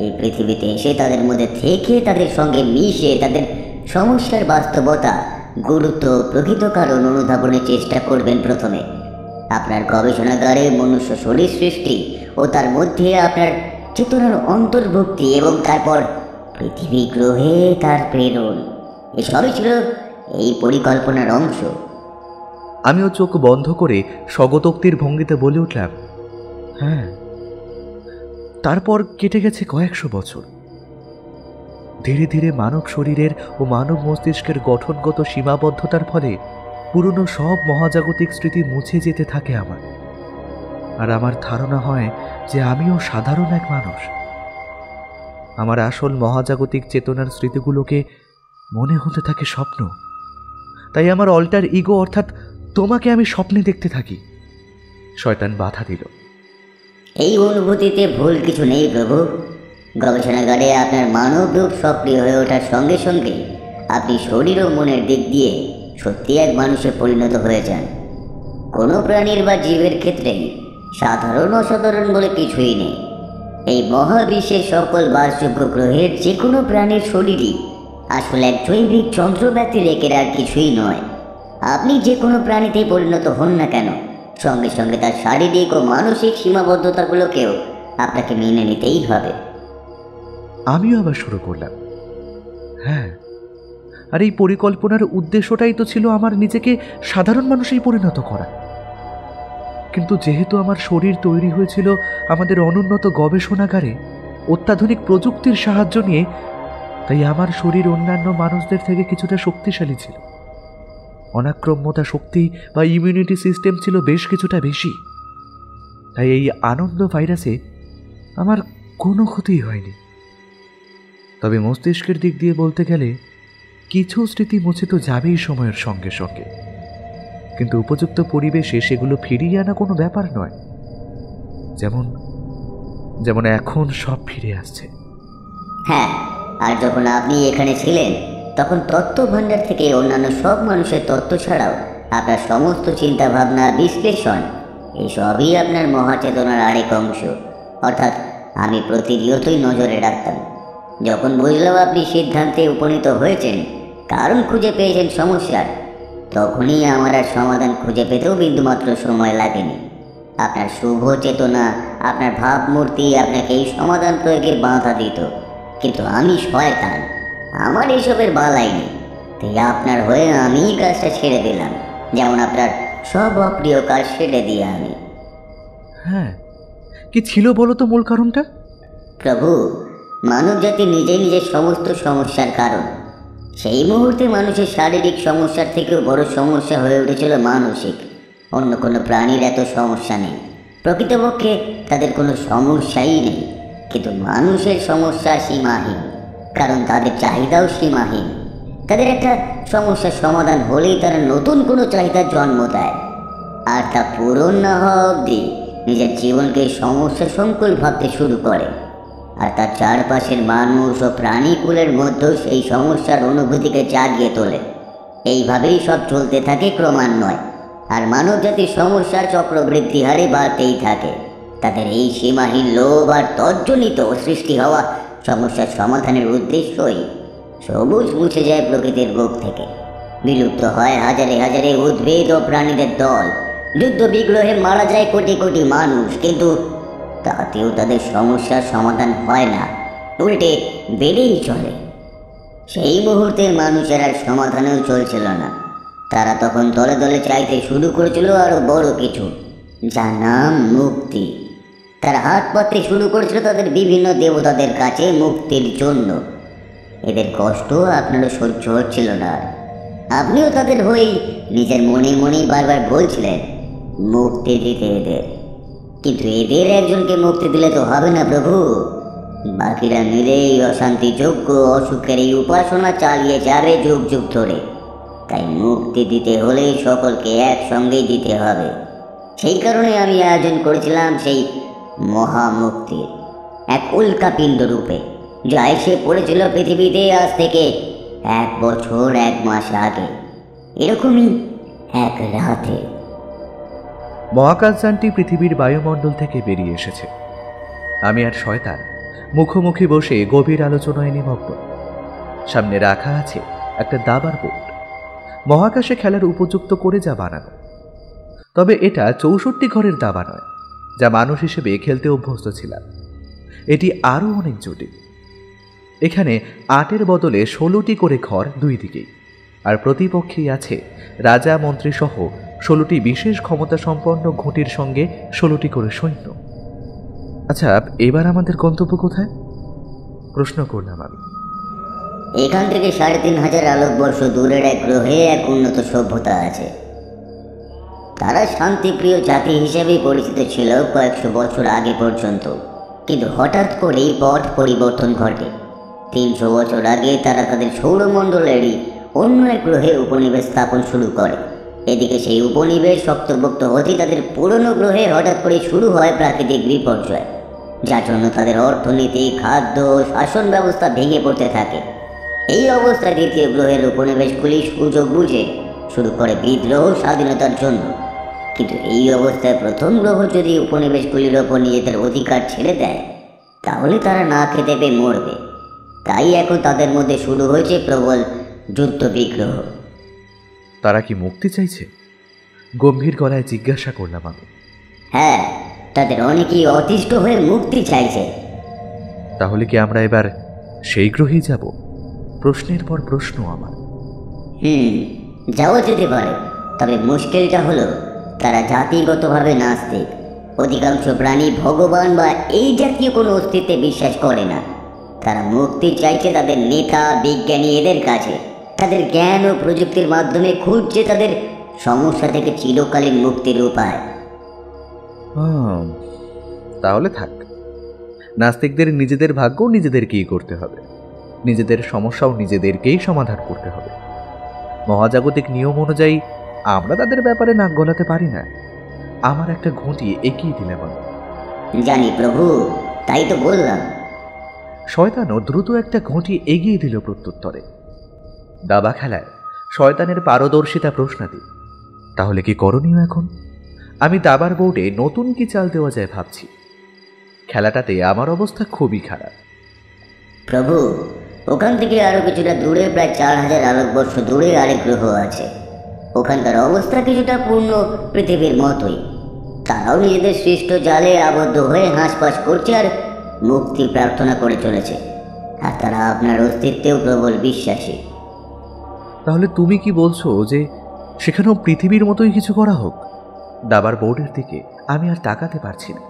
এই পৃথিবীতে এসে তাদের মধ্যে থেকে তাদের সঙ্গে মিশে তাদের সমস্যার বাস্তবতা, গুরুত্ব, প্রকৃত কারণ অনুধাবনের চেষ্টা করবেন। প্রথমে আপনার গবেষণাগারে মনুষ্য শরীর সৃষ্টি ও তার মধ্যে আপনার চেতনার অন্তর্ভুক্তি এবং তারপর পৃথিবী গ্রহে তার প্রেরণ, এসবই ছিল এই পরিকল্পনার অংশ। আমিও চোখ বন্ধ করে স্বগতোক্তির ভঙ্গিতে বলে উঠলাম, হ্যাঁ। তারপর কেটে গেছে কয়েকশো বছর। ধীরে ধীরে মানব শরীরের ও মানব মস্তিষ্কের গঠনগত সীমাবদ্ধতার ফলে পুরনো সব মহাজাগতিক স্মৃতি মুছে যেতে থাকে আমার। আর আমার ধারণা হয় যে আমিও সাধারণ এক মানুষ। আমার আসল মহাজাগতিক চেতনার স্মৃতিগুলোকে মনে হতে থাকে স্বপ্ন। তাই আমার অল্টার ইগো অর্থাৎ তোমাকে আমি স্বপ্নে দেখতে থাকি। শয়তান বাধা দিল, এই অনুভূতিতে ভুল কিছু নেই প্রভু। গবেষণাগারে আপনার মানব রূপ সক্রিয় হয়ে ওঠার সঙ্গে সঙ্গে আপনি শরীর ও মনের দিক দিয়ে সত্যি এক মানুষে পরিণত হয়ে যান। কোনো প্রাণীর বা জীবের ক্ষেত্রেই সাধারণ অসাধারণ বলে কিছুই নেই। এই মহাবিশ্বের সকল বাসযোগ্য গ্রহের যে কোনো প্রাণীর শরীরই আসলে এক জৈবিক যন্ত্র ব্যতিরেকের আর কিছুই নয়। আপনি যে কোনো প্রাণীতেই পরিণত হন না কেন, সঙ্গে সঙ্গে তার শারীরিক ও মানসিক সীমাবদ্ধতাগুলোকেও আপনাকে মেনে নিতেই হবে। আমিও আবার শুরু করলাম, হ্যাঁ। আর এই পরিকল্পনার উদ্দেশ্যটাই তো ছিল আমার নিজেকে সাধারণ মানুষেই পরিণত করা। কিন্তু যেহেতু আমার শরীর তৈরি হয়েছিল আমাদের অনুন্নত গবেষণাগারে অত্যাধুনিক প্রযুক্তির সাহায্য নিয়ে, তাই আমার শরীর অন্যান্য মানুষদের থেকে কিছুটা শক্তিশালী ছিল। অনাক্রম্যতা শক্তি বা ইমিউনিটি সিস্টেম ছিল বেশ কিছুটা বেশি। তাই এই আনন্দ ভাইরাসে আমার কোনো ক্ষতিই হয়নি। তবে মস্তিষ্কের দিক দিয়ে বলতে গেলে কিছু স্মৃতি মুছে তো যাবেই সময়ের সঙ্গে সঙ্গে, কিন্তু উপযুক্ত পরিবেশে সেগুলো ফিরিয়ে আনা কোনো ব্যাপার নয়। যেমন যেমন এখন সব ফিরে আসছে। হ্যাঁ, আর যখন আপনি এখানে ছিলেন তখন তত্ত্ব ভাণ্ডার থেকে অন্যান্য সব মানুষের তত্ত্ব ছাড়াও আপনার সমস্ত চিন্তা ভাবনা, বিশ্লেষণ, এইসবই আপনার মহাচেতনার আরেক অংশ। অর্থাৎ আমি প্রতিনিয়তই নজরে রাখতাম। যখন বুঝলাম আপনি সিদ্ধান্তে উপনীত হয়েছেন, কারণ খুঁজে পেয়েছেন সমস্যার, তখনই আমার আর সমাধান খুঁজে পেতেও বিন্দুমাত্র সময় লাগেনি। আপনার শুভ চেতনা, আপনার ভাবমূর্তি আপনাকে এই সমাধান প্রয়োগে বাধা দিত। কিন্তু আমি শয়তান, আমার এসবের বালাই নেই। তাই আপনার হয়ে আমি কাজটা ছেড়ে দিলাম, যেমন আপনার সব অপ্রিয় কাজ ছেড়ে দিয়ে আমি। হ্যাঁ, কি ছিল বলো তো মূল কারণটা? প্রভু, মানব জাতি নিজেই নিজের সমস্ত সমস্যার কারণ। সেই মুহূর্তে মানুষের শারীরিক সমস্যার থেকেও বড় সমস্যা হয়ে উঠেছিল মানসিক। অন্য কোনো প্রাণীর এত সমস্যা নেই, প্রকৃতপক্ষে তাদের কোনো সমস্যাই নেই। কিন্তু মানুষের সমস্যা সীমাহীন, কারণ তাদের চাহিদাও সীমাহীন। তাদের একটা সমস্যার সমাধান হলেই তারা নতুন কোনো চাহিদার জন্ম দেয়, আর তা পূরণ না হওয়া অবধি নিজের জীবনকে সমস্যা সংকুল ভাবতে শুরু করে। আর তার চারপাশের মানুষ ও প্রাণীকুলের মধ্যেও সেই সমস্যার অনুভূতিকে জাগিয়ে তোলে। এইভাবেই সব চলতে থাকে ক্রমান্বয়ে, আর মানব জাতির সমস্যার চক্রবৃদ্ধি হারে বাড়তেই থাকে। তাদের এই সীমাহীন লোভ আর তজ্জনিত সৃষ্টি হওয়া সমস্যার সমাধানের উদ্দেশ্যই সবুজ মুছে যায় প্রকৃতির বুক থেকে। বিলুপ্ত হয় হাজারে হাজারে উদ্ভিদ ও প্রাণীদের দল, যুদ্ধ বিগ্রহে মারা যায় কোটি কোটি মানুষ, কিন্তু তাতেও তাদের সমস্যার সমাধান হয় না, উল্টে বেড়েই চলে। সেই মুহূর্তে মানুষের আর সমাধানেও চলছিল না। তারা তখন দলে দলে চাইতে শুরু করেছিল আরো বড় কিছু, যার নাম মুক্তি। তারা হাত পাততে শুরু করেছিল তাদের বিভিন্ন দেবতাদের কাছে মুক্তির জন্য। এদের কষ্ট আপনারও সহ্য হচ্ছিল না। আপনিও তাদের হয়েই নিজের মনে মনেই বারবার বলছিলেন মুক্তি দিতে এদের। কিন্তু এদের একজনকে মুক্তি দিলে তো হবে না প্রভু, বাকিরা মিলে এই অশান্তি যজ্ঞ অসুখের এই উপাসনা চালিয়ে যাবে যুগ যুগ ধরে। তাই মুক্তি দিতে হলে সকলকে একসঙ্গেই দিতে হবে। সেই কারণে আমি আয়োজন করেছিলাম সেই মহামুক্তির, এক উল্কাপিণ্ড রূপে, যা এসে পড়েছিল পৃথিবীতে আজ থেকে 1 বছর 1 মাস আগে, এরকমই এক রাতে। মহাকাশযানটি পৃথিবীর বায়ুমণ্ডল থেকে বেরিয়ে এসেছে। আমি আর শয়তান মুখোমুখি বসে গভীর আলোচনায় নিমগ্ন। সামনে রাখা আছে একটা দাবার বোর্ড, মহাকাশে খেলার উপযুক্ত করে যা বানানো। তবে এটা 64 ঘরের দাবা নয়, যা মানুষ হিসেবে খেলতে অভ্যস্ত ছিলাম। এটি আরও অনেক জটিল। এখানে 8-এর বদলে 16টি করে ঘর দুই দিকেই, আর প্রতিপক্ষেই আছে রাজা মন্ত্রী সহ 16টি বিশেষ ক্ষমতা সম্পন্ন ঘুঁটির সঙ্গে 16টি করে সৈন্য। আচ্ছা, এবার আমাদের গন্তব্য কোথায়? প্রশ্ন করলাম আমি। এখান থেকে 3500 আলোকবর্ষ দূরের এক গ্রহে এক উন্নত সভ্যতা আছে। তারা শান্তিপ্রিয় জাতি হিসেবেই পরিচিত ছিল কয়েকশো বছর আগে পর্যন্ত। কিন্তু হঠাৎ করেই পথ পরিবর্তন ঘটে। 300 বছর আগে তারা তাদের সৌরমণ্ডলেরই অন্য এক গ্রহে উপনিবেশ স্থাপন শুরু করে। এদিকে সেই উপনিবেশ শক্তভুক্ত হতেই তাদের পুরনো গ্রহে হঠাৎ করে শুরু হয় প্রাকৃতিক বিপর্যয়, যার জন্য তাদের অর্থনীতি, খাদ্য, শাসন ব্যবস্থা ভেঙে পড়তে থাকে। এই অবস্থায় দ্বিতীয় গ্রহের উপনিবেশগুলি সুযোগ বুঝে শুরু করে বিদ্রোহ স্বাধীনতার জন্য। কিন্তু এই অবস্থায় প্রথম গ্রহ যদি উপনিবেশগুলির ওপর নিজেদের অধিকার ছেড়ে দেয়, তাহলে তারা না খেতে পেয়ে মরবে। তাই এখন তাদের মধ্যে শুরু হয়েছে প্রবল যুদ্ধ বিগ্রহ। তারা কি মুক্তি চাইছে? গম্ভীর গলায় জিজ্ঞাসা করলাম আমি। হ্যাঁ, তাদের অনেকেই অতিষ্ঠ হয়ে মুক্তি চাইছে। তাহলে কি আমরা এবার সেই গ্রহেই যাব? প্রশ্নের পর প্রশ্ন আমার। যাওয়া যেতে পারে, তবে মুশকিলটা হলো তারা জাতিগতভাবে নাস্তিক। অধিকাংশ প্রাণী ভগবান বা এই জাতীয় কোনো অস্তিত্বে বিশ্বাস করে না। তারা মুক্তি চাইছে তাদের নেতা, বিজ্ঞানী এদের কাছে। তাদের জ্ঞান ও প্রযুক্তির মাধ্যমে খুঁজছে তাদের সমস্যা থেকে চিরকালীন মুক্তির উপায়। তাহলে থাক। নাস্তিকদের নিজেদের ভাগ্য নিজেদেরকেই করতে হবে, নিজেদের সমস্যাও নিজেদেরকেই সমাধান করতে হবে। মহাজাগতিক নিয়ম অনুযায়ী আমরা তাদের ব্যাপারে নাক গলাতে পারি না। আমার একটা ঘুঁটি এগিয়ে দিলে বল। জানি প্রভু, তাই তো বললাম। শয়তানও দ্রুত একটা ঘুঁটি এগিয়ে দিল প্রত্যুত্তরে। দাবা খেলায় শয়তানের পারদর্শিতা প্রশ্নাতীত। তাহলে কি করণীয় এখন? আমি দাবার বোর্ডে নতুন কি চাল দেওয়া যায় ভাবছি। খেলাটাতে আমার অবস্থা খুবই খারাপ। প্রভু, ওখান থেকে আরো কিছুটা দূরে, প্রায় 4000 আলোকবর্ষ দূরে আরেক গ্রহ আছে। ওখানকার অবস্থা কিছুটা পূর্ণ পৃথিবীর মতোই। তারাও নিজেদের সৃষ্ট জালে আবদ্ধ হয়ে হাঁসফাঁস করছে আর মুক্তি প্রার্থনা করে চলেছে। আর তারা আপনার অস্তিত্বেও প্রবল বিশ্বাসী। তাহলে তুমি কি বলছো যে সেখানেও পৃথিবীর মতোই কিছু করা হোক? দাবার বোর্ডের দিকে আমি আর তাকাতে পারছি না।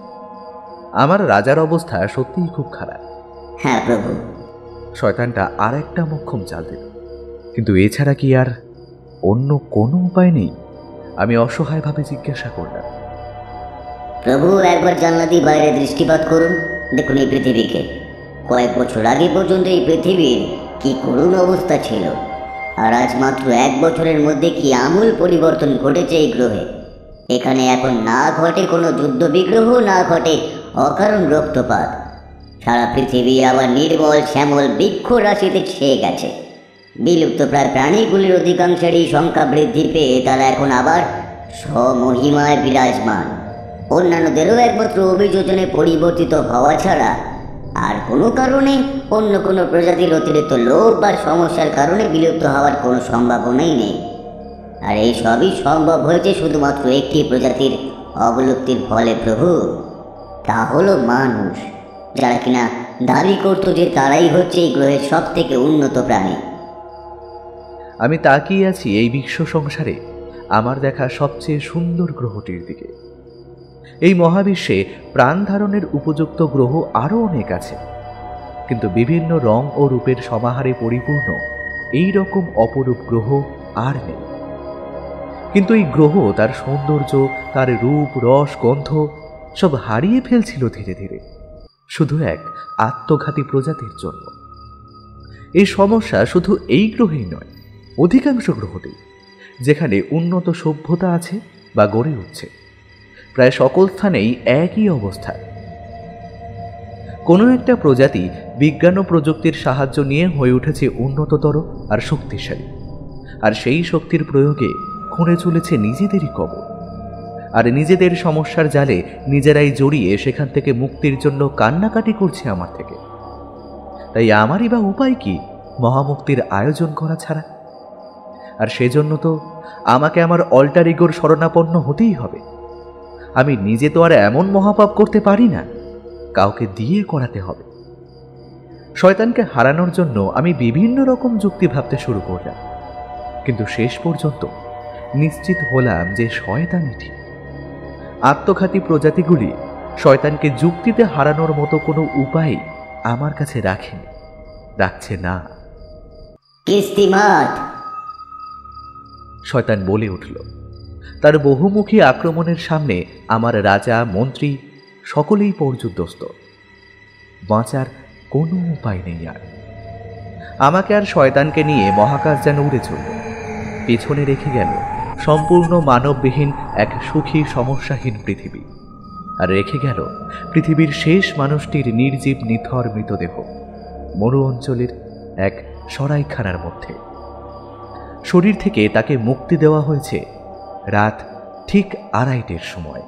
আমার রাজার অবস্থা সত্যিই খুব খারাপ। হ্যাঁ প্রভু। শয়তানটা আর একটা মোক্ষম চাল দিল, কিন্তু এছাড়া কি আর অন্য কোনো উপায় নেই? আমি অসহায়ভাবে জিজ্ঞাসা করলাম। প্রভু, একবার জানলা দিয়ে বাইরে দৃষ্টিপাত করুন। দেখুন এই পৃথিবীকে। কয়েক বছর আগে পর্যন্ত এই পৃথিবীর কি করুণ অবস্থা ছিল, আর আজ মাত্র 1 বছরের মধ্যে কি আমূল পরিবর্তন ঘটেছে এই গ্রহে। এখানে এখন না ঘটে কোনো যুদ্ধ বিগ্রহ, না ঘটে অকারণ রক্তপাত। সারা পৃথিবী আবার নির্মল শ্যামল বৃক্ষ রাশিতে ছেয়ে গেছে। বিলুপ্ত প্রায় প্রাণীগুলির অধিকাংশেরই সংখ্যা বৃদ্ধি পেয়ে তারা এখন আবার স্বমহিমায় বিরাজমান। অন্যান্যদেরও একমাত্র অভিযোজনে পরিবর্তিত হওয়া ছাড়া আর কোনো কারণে অন্য কোনো প্রজাতির অতিরিক্ত লোভ বা সমস্যার কারণে বিলুপ্ত হওয়ার কোনো সম্ভাবনাই নেই। আর এই সবই সম্ভব হয়েছে শুধুমাত্র একটি প্রজাতির অবলুপ্তির ফলে প্রভু, তা হলো মানুষ, যারা কিনা দাবি করতো যে তারাই হচ্ছে এই গ্রহের সব থেকে উন্নত প্রাণী। আমি তাকিয়ে আছি এই বিশ্ব সংসারে আমার দেখা সবচেয়ে সুন্দর গ্রহটির দিকে। এই মহাবিশ্বে প্রাণ ধারণের উপযুক্ত গ্রহ আরও অনেক আছে, কিন্তু বিভিন্ন রং ও রূপের সমাহারে পরিপূর্ণ এই রকম অপরূপ গ্রহ আর নেই। কিন্তু এই গ্রহ তার সৌন্দর্য, তার রূপ, রস, গন্ধ সব হারিয়ে ফেলছিল ধীরে ধীরে, শুধু এক আত্মঘাতী প্রজাতির জন্য। এই সমস্যা শুধু এই গ্রহেই নয়, অধিকাংশ গ্রহতেই, যেখানে উন্নত সভ্যতা আছে বা গড়ে উঠছে, প্রায় সকল স্থানেই একই অবস্থা। কোনো একটা প্রজাতি বিজ্ঞান ও প্রযুক্তির সাহায্য নিয়ে হয়ে উঠেছে উন্নততর আর শক্তিশালী, আর সেই শক্তির প্রয়োগে খুঁড়ে চলেছে নিজেদেরই কবর, আর নিজেদের সমস্যার জালে নিজেরাই জড়িয়ে সেখান থেকে মুক্তির জন্য কান্নাকাটি করছে আমার থেকে। তাই আমারই বা উপায় কি মহামুক্তির আয়োজন করা ছাড়া? আর সেজন্য তো আমাকে আমার অল্টার ইগোর শরণাপন্ন হতেই হবে। আমি নিজে তো আর এমন মহাপাপ করতে পারি না, কাউকে দিয়ে করাতে হবে। শয়তানকে হারানোর জন্য আমি বিভিন্ন রকম যুক্তি ভাবতে শুরু করলাম, কিন্তু শেষ পর্যন্ত নিশ্চিত হলাম যে শয়তানই ঠিক। আত্মঘাতী প্রজাতিগুলি শয়তানকে যুক্তিতে হারানোর মতো কোনো উপায় আমার কাছে রাখছে না। কিস্তিমাত, শয়তান বলে উঠল। তার বহুমুখী আক্রমণের সামনে আমার রাজা, মন্ত্রী সকলেই পর্যুদস্ত। বাঁচার কোনো উপায় নেই আর। আমাকে আর শয়তানকে নিয়ে মহাকাশ যেন উড়ে চলল, পেছনে রেখে গেল সম্পূর্ণ মানববিহীন এক সুখী সমস্যাহীন পৃথিবী, আর রেখে গেল পৃথিবীর শেষ মানুষটির নির্জীব নিথর মৃতদেহ মরু অঞ্চলের এক সরাইখানার মধ্যে। শরীর থেকে তাকে মুক্তি দেওয়া হয়েছে রাত ঠিক 2:30টার সময়।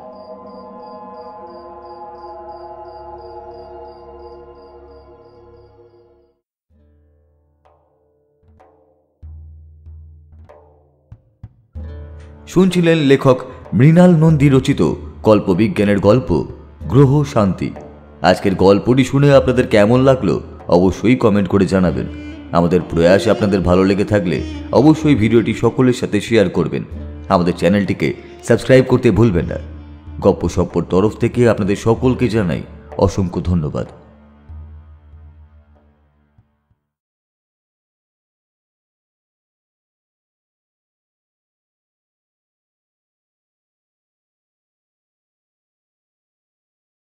শুনছিলেন লেখক মৃণাল নন্দী রচিত কল্পবিজ্ঞানের গল্প গ্রহ শান্তি। আজকের গল্পটি শুনে আপনাদের কেমন লাগলো অবশ্যই কমেন্ট করে জানাবেন। আমাদের প্রয়াস আপনাদের ভালো লেগে থাকলে অবশ্যই ভিডিওটি সকলের সাথে শেয়ার করবেন। আমাদের চ্যানেলটিকে সাবস্ক্রাইব করতে ভুলবেন না। গপ্পসপ্পর তরফ থেকে আপনাদের সকলকে জানাই অসংখ্য ধন্যবাদ।